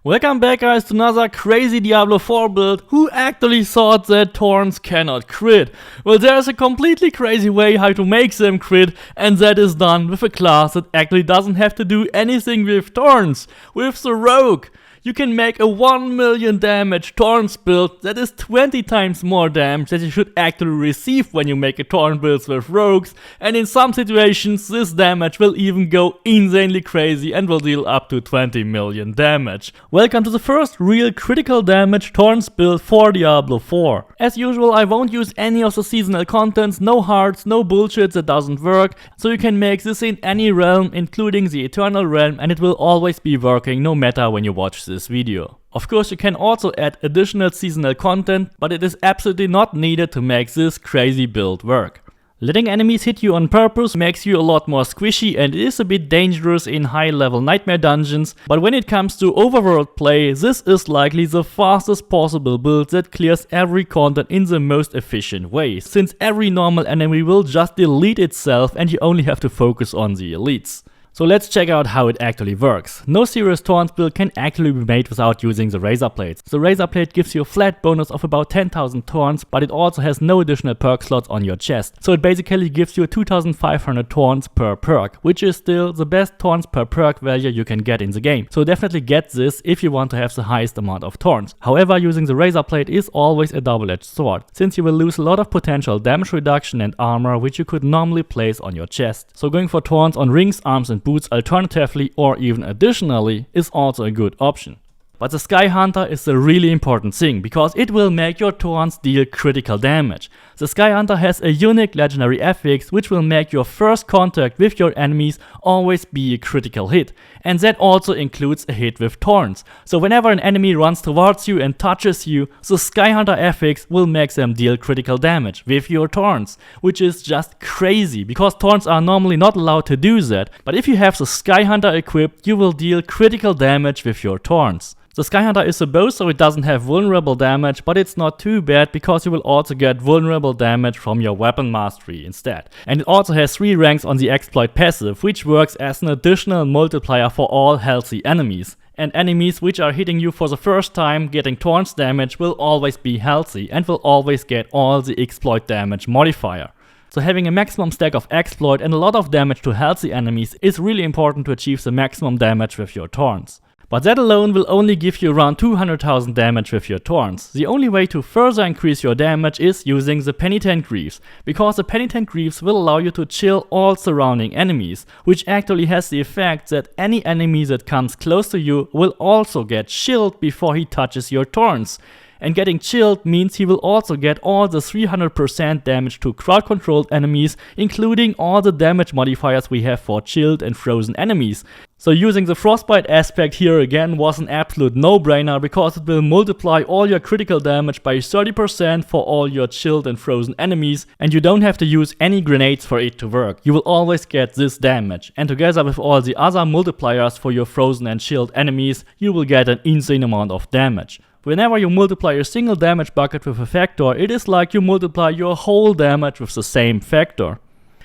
Welcome back guys to another crazy Diablo 4 build. Who actually thought that Thorns cannot crit? Well, there's a completely crazy way how to make them crit, and that is done with a class that actually doesn't have to do anything with Thorns, with the Rogue. You can make a 1 million damage Thorns build that is 20 times more damage that you should actually receive when you make a Thorn build with Rogues, and in some situations this damage will even go insanely crazy and will deal up to 20 million damage. Welcome to the first real critical damage Thorns build for Diablo 4. As usual, I won't use any of the seasonal contents, no hearts, no bullshit that doesn't work, so you can make this in any realm including the Eternal Realm, and it will always be working no matter when you watch this video. Of course, you can also add additional seasonal content, but it is absolutely not needed to make this crazy build work. Letting enemies hit you on purpose makes you a lot more squishy, and it is a bit dangerous in high level nightmare dungeons, but when it comes to overworld play, this is likely the fastest possible build that clears every content in the most efficient way, since every normal enemy will just delete itself and you only have to focus on the elites. So let's check out how it actually works. No serious Thorns build can actually be made without using the Razor Plates. The Razor Plate gives you a flat bonus of about 10,000 Thorns, but it also has no additional perk slots on your chest. So it basically gives you 2,500 Thorns per perk, which is still the best Thorns per perk value you can get in the game. So definitely get this if you want to have the highest amount of Thorns. However, using the Razor Plate is always a double-edged sword, since you will lose a lot of potential damage reduction and armor which you could normally place on your chest. So going for Thorns on rings, arms and boots alternatively or even additionally is also a good option. But the Sky Hunter is a really important thing, because it will make your Thorns deal critical damage. The Sky Hunter has a unique legendary affix which will make your first contact with your enemies always be a critical hit. And that also includes a hit with Thorns. So whenever an enemy runs towards you and touches you, the Sky Hunter affix will make them deal critical damage with your Thorns. Which is just crazy, because Thorns are normally not allowed to do that. But if you have the Sky Hunter equipped, you will deal critical damage with your Thorns. The Sky Hunter is a bow, so it doesn't have vulnerable damage, but it's not too bad because you will also get vulnerable damage from your weapon mastery instead. And it also has 3 ranks on the exploit passive, which works as an additional multiplier for all healthy enemies. And enemies which are hitting you for the first time getting Thorns damage will always be healthy and will always get all the exploit damage modifier. So having a maximum stack of exploit and a lot of damage to healthy enemies is really important to achieve the maximum damage with your Thorns. But that alone will only give you around 200,000 damage with your Thorns. The only way to further increase your damage is using the Penitent Greaves, because the Penitent Greaves will allow you to chill all surrounding enemies, which actually has the effect that any enemy that comes close to you will also get chilled before he touches your Thorns. And getting chilled means he will also get all the 300% damage to crowd controlled enemies, including all the damage modifiers we have for chilled and frozen enemies. So using the frostbite aspect here again was an absolute no-brainer, because it will multiply all your critical damage by 30% for all your chilled and frozen enemies, and you don't have to use any grenades for it to work. You will always get this damage, and together with all the other multipliers for your frozen and chilled enemies, you will get an insane amount of damage. Whenever you multiply a single damage bucket with a factor, it is like you multiply your whole damage with the same factor.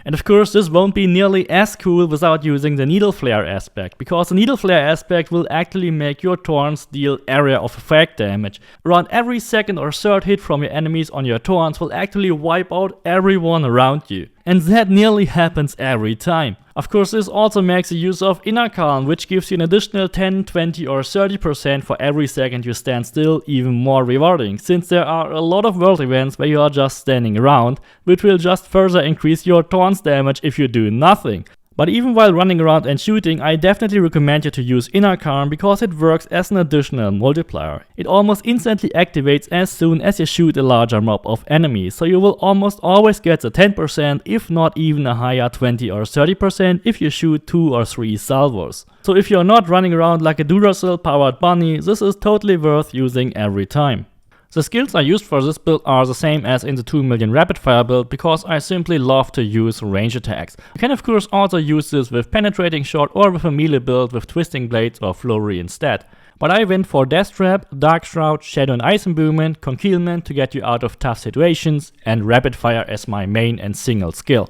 And of course, this won't be nearly as cool without using the Needle Flare aspect, because the Needle Flare aspect will actually make your Thorns deal area of effect damage. Around every second or third hit from your enemies on your Thorns will actually wipe out everyone around you. And that nearly happens every time. Of course, this also makes the use of Inner Calm, which gives you an additional 10, 20 or 30% for every second you stand still, even more rewarding, since there are a lot of world events where you are just standing around, which will just further increase your Thorns damage if you do nothing. But even while running around and shooting, I definitely recommend you to use Inner Calm, because it works as an additional multiplier. It almost instantly activates as soon as you shoot a larger mob of enemies, so you will almost always get the 10%, if not even a higher 20 or 30% if you shoot 2 or 3 salvos. So if you're not running around like a Duracell powered bunny, this is totally worth using every time. The skills I used for this build are the same as in the 2 million rapid fire build, because I simply love to use range attacks. You can of course also use this with penetrating shot or with a melee build with twisting blades or flurry instead. But I went for Death Trap, Dark Shroud, Shadow and Ice Imbuement, Concealment to get you out of tough situations, and rapid fire as my main and single skill.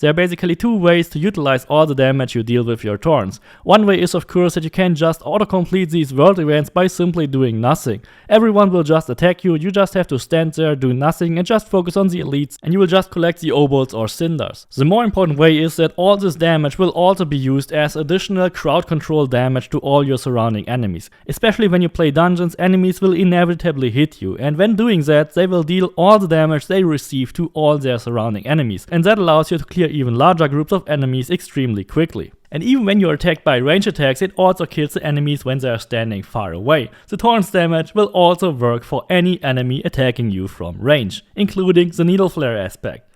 There are basically two ways to utilize all the damage you deal with your Thorns. One way is of course that you can just autocomplete these world events by simply doing nothing. Everyone will just attack you, you just have to stand there, do nothing and just focus on the elites, and you will just collect the obols or cinders. The more important way is that all this damage will also be used as additional crowd control damage to all your surrounding enemies. Especially when you play dungeons, enemies will inevitably hit you, and when doing that they will deal all the damage they receive to all their surrounding enemies, and that allows you to clear even larger groups of enemies extremely quickly. And even when you're attacked by range attacks, it also kills the enemies when they are standing far away. The Thorns damage will also work for any enemy attacking you from range, including the needle flare aspect.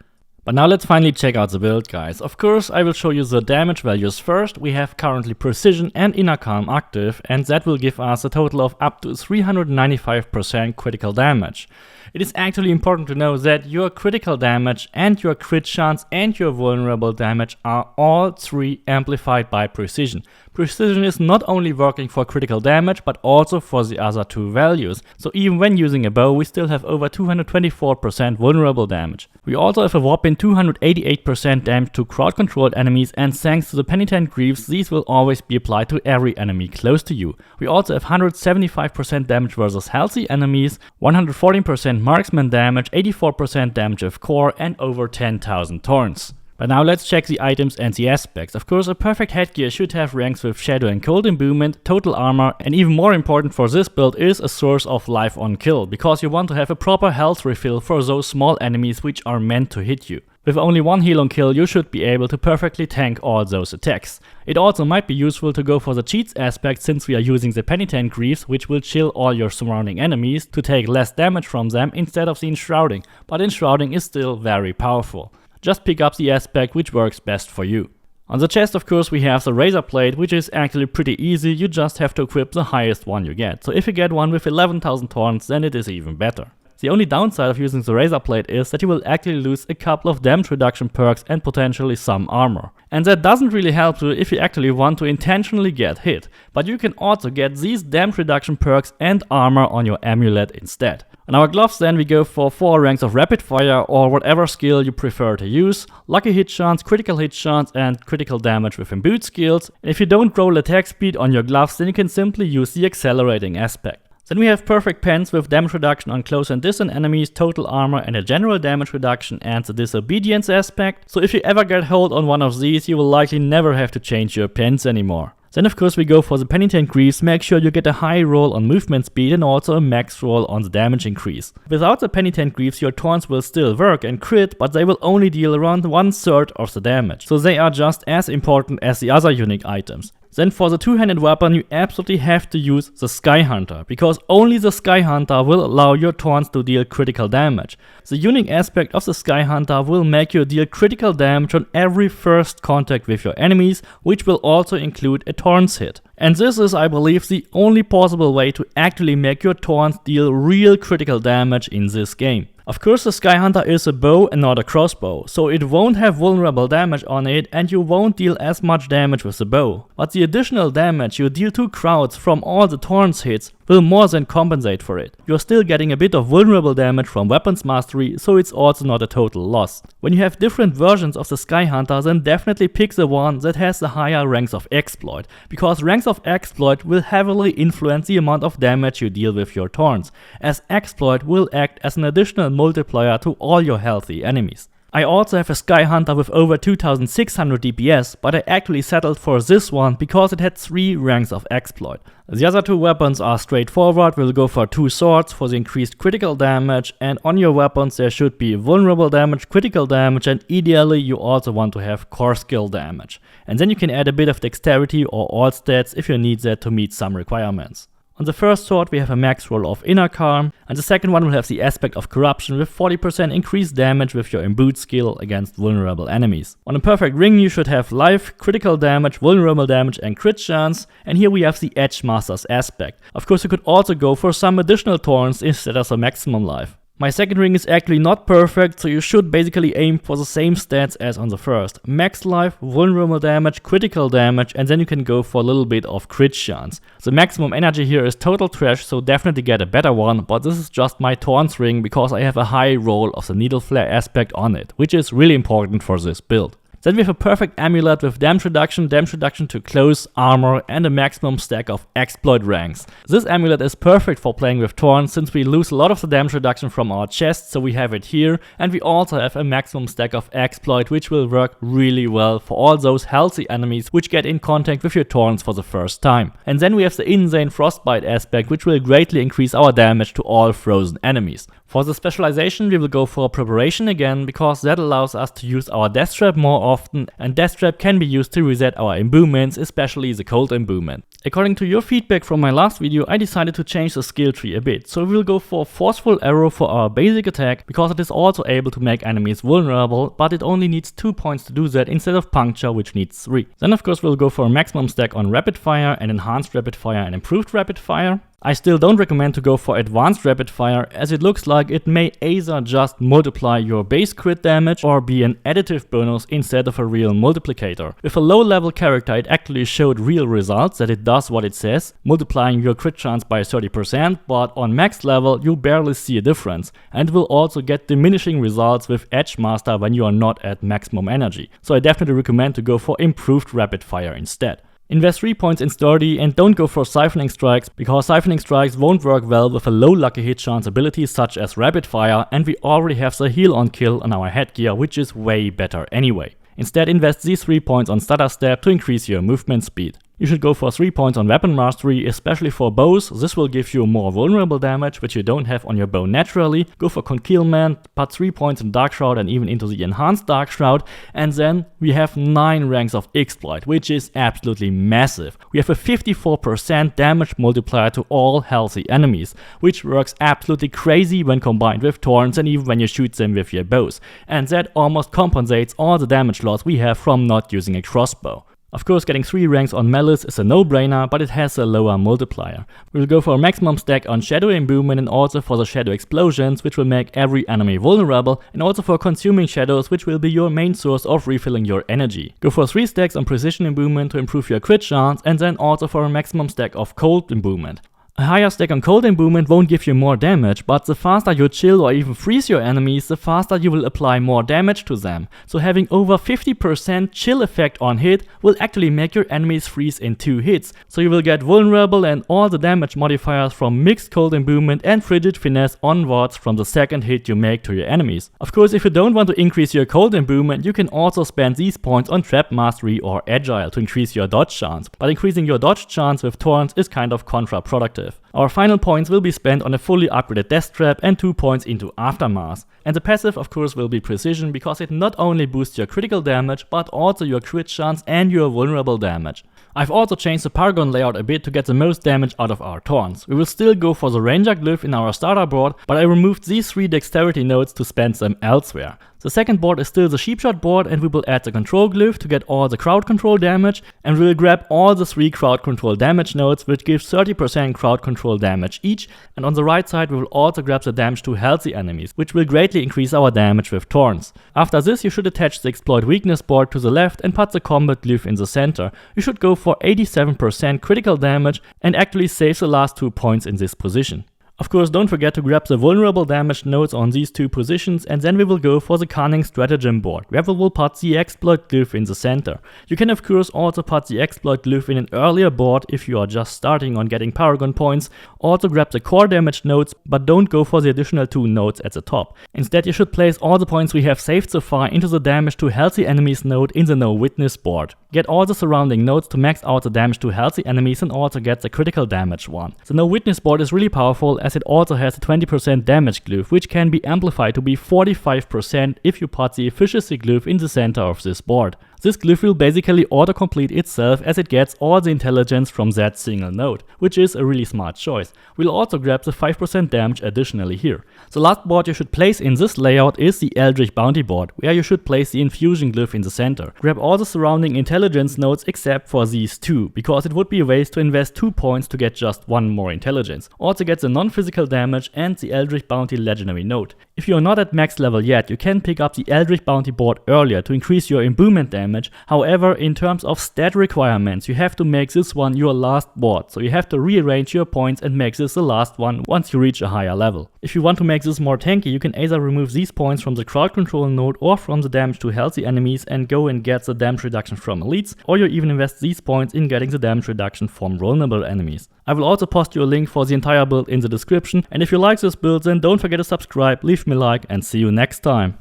But now let's finally check out the build, guys. Of course, I will show you the damage values first. We have currently Precision and Inner Calm active, and that will give us a total of up to 395% critical damage. It is actually important to know that your critical damage and your crit chance and your vulnerable damage are all three amplified by Precision. Precision is not only working for critical damage, but also for the other two values. So even when using a bow, we still have over 224% vulnerable damage. We also have a whopping 288% damage to crowd controlled enemies, and thanks to the Penitent Greaves, these will always be applied to every enemy close to you. We also have 175% damage versus healthy enemies, 114% marksman damage, 84% damage of core, and over 10,000 Thorns. But now let's check the items and the aspects. Of course, a perfect headgear should have ranks with Shadow and Cold Imbuement, total armor, and even more important for this build is a source of life on kill, because you want to have a proper health refill for those small enemies which are meant to hit you. With only one heal on kill, you should be able to perfectly tank all those attacks. It also might be useful to go for the cheats aspect, since we are using the Penitent Greaves, which will chill all your surrounding enemies to take less damage from them instead of the Enshrouding, but Enshrouding is still very powerful. Just pick up the aspect which works best for you. On the chest, of course, we have the Razor Blade, which is actually pretty easy. You just have to equip the highest one you get. So if you get one with 11,000 Thorns, then it is even better. The only downside of using the Razor Blade is that you will actually lose a couple of damage reduction perks and potentially some armor. And that doesn't really help you if you actually want to intentionally get hit. But you can also get these damage reduction perks and armor on your amulet instead. On our gloves then we go for 4 ranks of rapid fire or whatever skill you prefer to use, lucky hit chance, critical hit chance and critical damage with imbued skills. And if you don't roll attack speed on your gloves, then you can simply use the accelerating aspect. Then we have perfect pens with damage reduction on close and distant enemies, total armor and a general damage reduction and the disobedience aspect. So if you ever get hold on one of these, you will likely never have to change your pens anymore. Then of course we go for the Penitent Greaves. Make sure you get a high roll on movement speed and also a max roll on the damage increase. Without the Penitent Greaves, your Thorns will still work and crit, but they will only deal around 1/3 of the damage. So they are just as important as the other unique items. Then for the two-handed weapon, you absolutely have to use the Sky Hunter, because only the Sky Hunter will allow your Thorns to deal critical damage. The unique aspect of the Sky Hunter will make you deal critical damage on every first contact with your enemies, which will also include a Thorns hit. And this is, I believe, the only possible way to actually make your Thorns deal real critical damage in this game. Of course, the Sky Hunter is a bow and not a crossbow, so it won't have vulnerable damage on it and you won't deal as much damage with the bow. But the additional damage you deal to crowds from all the Thorns hits will more than compensate for it. You're still getting a bit of vulnerable damage from weapons mastery, so it's also not a total loss. When you have different versions of the Sky Hunter, then definitely pick the one that has the higher ranks of exploit, because ranks of exploit will heavily influence the amount of damage you deal with your Thorns, as exploit will act as an additional multiplier to all your healthy enemies. I also have a Sky Hunter with over 2600 DPS, but I actually settled for this one because it had 3 ranks of exploit. The other 2 weapons are straightforward. We'll go for 2 swords for the increased critical damage, and on your weapons there should be vulnerable damage, critical damage, and ideally you also want to have core skill damage. And then you can add a bit of dexterity or all stats if you need that to meet some requirements. On the first sword we have a max roll of Inner Calm, and the second one will have the aspect of Corruption with 40% increased damage with your imbued skill against vulnerable enemies. On a perfect ring you should have life, critical damage, vulnerable damage and crit chance, and here we have the Edge Masters aspect. Of course you could also go for some additional Thorns instead of a maximum life. My second ring is actually not perfect, so you should basically aim for the same stats as on the first. Max life, vulnerable damage, critical damage, and then you can go for a little bit of crit chance. The maximum energy here is total trash, so definitely get a better one, but this is just my Thorns ring because I have a high roll of the needle flare aspect on it, which is really important for this build. Then we have a perfect amulet with damage reduction to close, armor, and a maximum stack of exploit ranks. This amulet is perfect for playing with Thorns since we lose a lot of the damage reduction from our chest, so we have it here, and we also have a maximum stack of exploit which will work really well for all those healthy enemies which get in contact with your Thorns for the first time. And then we have the insane frostbite aspect which will greatly increase our damage to all frozen enemies. For the specialization we will go for preparation again because that allows us to use our death trap more often, and death trap can be used to reset our imbuements, especially the cold imbuement. According to your feedback from my last video, I decided to change the skill tree a bit, so we will go for forceful arrow for our basic attack because it is also able to make enemies vulnerable, but it only needs 2 points to do that instead of puncture which needs 3. Then of course we'll go for a maximum stack on rapid fire and enhanced rapid fire and improved rapid fire. I still don't recommend to go for advanced rapid fire as it looks like it may either just multiply your base crit damage or be an additive bonus instead of a real multiplicator. With a low level character it actually showed real results that it does what it says, multiplying your crit chance by 30%, but on max level you barely see a difference, and will also get diminishing results with Edge Master when you are not at maximum energy. So I definitely recommend to go for improved rapid fire instead. Invest 3 points in Sturdy and don't go for Siphoning Strikes because Siphoning Strikes won't work well with a low lucky hit chance ability such as Rapid Fire, and we already have the heal on kill on our headgear which is way better anyway. Instead invest these 3 points on Stutter Step to increase your movement speed. You should go for 3 points on Weapon Mastery, especially for bows. This will give you more vulnerable damage, which you don't have on your bow naturally. Go for Concealment, put 3 points in Dark Shroud and even into the Enhanced Dark Shroud. And then we have 9 ranks of Exploit, which is absolutely massive. We have a 54% damage multiplier to all healthy enemies, which works absolutely crazy when combined with Thorns and even when you shoot them with your bows. And that almost compensates all the damage loss we have from not using a crossbow. Of course, getting 3 ranks on Malice is a no-brainer, but it has a lower multiplier. We will go for a maximum stack on Shadow Imbuement and also for the Shadow Explosions, which will make every enemy vulnerable, and also for Consuming Shadows, which will be your main source of refilling your energy. Go for 3 stacks on Precision Imbuement to improve your crit chance, and then also for a maximum stack of Cold Imbuement. A higher stack on Cold Imbuement won't give you more damage, but the faster you chill or even freeze your enemies, the faster you will apply more damage to them. So having over 50% chill effect on hit will actually make your enemies freeze in 2 hits. So you will get vulnerable and all the damage modifiers from mixed Cold Imbuement and Frigid Finesse onwards from the second hit you make to your enemies. Of course, if you don't want to increase your Cold Imbuement, you can also spend these points on Trap Mastery or Agile to increase your dodge chance. But increasing your dodge chance with Thorns is kind of counterproductive. Our final points will be spent on a fully upgraded Death Trap and 2 points into Aftermath. And the passive of course will be Precision because it not only boosts your critical damage but also your crit chance and your vulnerable damage. I've also changed the Paragon layout a bit to get the most damage out of our Thorns. We will still go for the Ranger glyph in our starter board, but I removed these 3 dexterity nodes to spend them elsewhere. The second board is still the Sheepshot board, and we will add the control glyph to get all the crowd control damage, and we will grab all the 3 crowd control damage nodes, which gives 30% crowd control damage each, and on the right side we will also grab the damage to healthy enemies, which will greatly increase our damage with Thorns. After this you should attach the exploit weakness board to the left and put the combat glyph in the center. You should go for 87% critical damage and actually save the last 2 points in this position. Of course, don't forget to grab the vulnerable damage nodes on these 2 positions, and then we will go for the Cunning Stratagem board, where we will put the exploit glyph in the center. You can of course also put the exploit glyph in an earlier board if you are just starting on getting Paragon points. Also grab the core damage nodes, but don't go for the additional 2 nodes at the top. Instead you should place all the points we have saved so far into the damage to healthy enemies node in the no witness board. Get all the surrounding nodes to max out the damage to healthy enemies and also get the critical damage one. The no witness board is really powerful as it also has a 20% damage glyph, which can be amplified to be 45% if you put the efficiency glyph in the center of this board. This glyph will basically autocomplete itself as it gets all the intelligence from that single node, which is a really smart choice. We'll also grab the 5% damage additionally here. The last board you should place in this layout is the Eldritch Bounty board, where you should place the infusion glyph in the center. Grab all the surrounding intelligence nodes except for these 2, because it would be a waste to invest 2 points to get just 1 more intelligence. Also get the non-physical damage and the Eldritch Bounty legendary node. If you are not at max level yet, you can pick up the Eldritch Bounty board earlier to increase your imbuement damage damage. However, in terms of stat requirements, you have to make this one your last board. So you have to rearrange your points and make this the last one once you reach a higher level. If you want to make this more tanky, you can either remove these points from the crowd control node or from the damage to healthy enemies and go and get the damage reduction from elites, or you even invest these points in getting the damage reduction from vulnerable enemies. I will also post you a link for the entire build in the description, and if you like this build then don't forget to subscribe, leave me a like, and see you next time.